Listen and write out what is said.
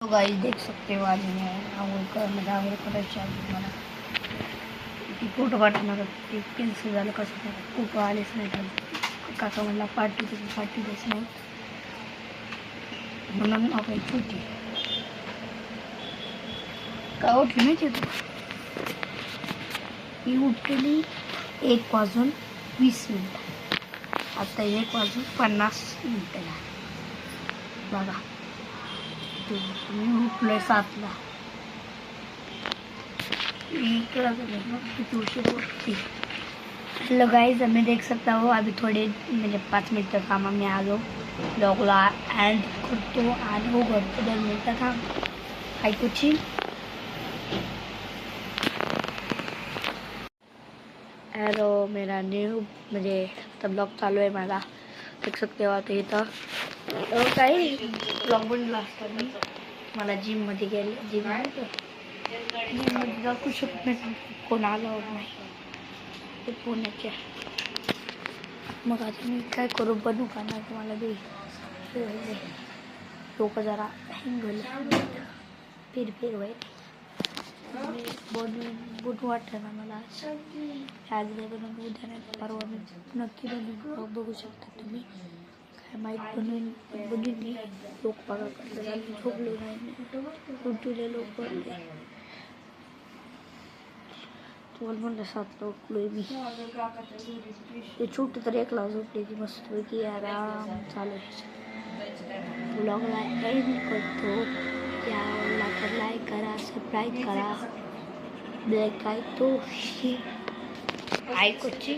तो गाइस देख सकते हो आज मैं आंघोळ करायची आहे मला ती फोटो पाठवणार होती कॅन्सल झालं कसं फोटो आलेच नाही तर काका म्हणला पार्टी देच नाही म्हणून आपण छोटी का उठली माहिती तू मी उठलेली 1:20 आता 1:50 बघा मी उठलोय 7ला किती उशीर उठती। हेलो गाइस हमें देख सकता हो अभी थोड़े मतलब 5 मिनट का काम मैं आ गया ब्लॉगला एंड करतो आणि हो करतो 2 मिनटं थांब हाय कुछ हेलो मेरा न्यू म्हणजे आता ब्लॉग चालू आहे माझा देख सकते हो आता इथं काही ब्लॉग बनला असता मी मला जिममध्ये गेले जिममध्ये जाऊ शकत नाही कोण आलं नाही ते पुण्याच्या मग आता मी काय करू बनवू का नाही तुम्हाला दे लोक जरा हँगल फिर वय बनवू वाटतं ना मला आज नाही बनवून उद्या नाही परवा मी नक्की बनवून बघू शकता तुम्ही काय माहीत बनवून मी लोक बघा करतात झोपलो नाही उठले लोक तुम्हाला म्हणलं 7ला उठलोय मी ते छोटी तर 1ला उठली ती मस्तपैकी आराम चालू आहे ब्लॉगला एंड करतो याला तर लाईक करा सबस्क्राईब करा ब्लॅक आय तो ऐकूची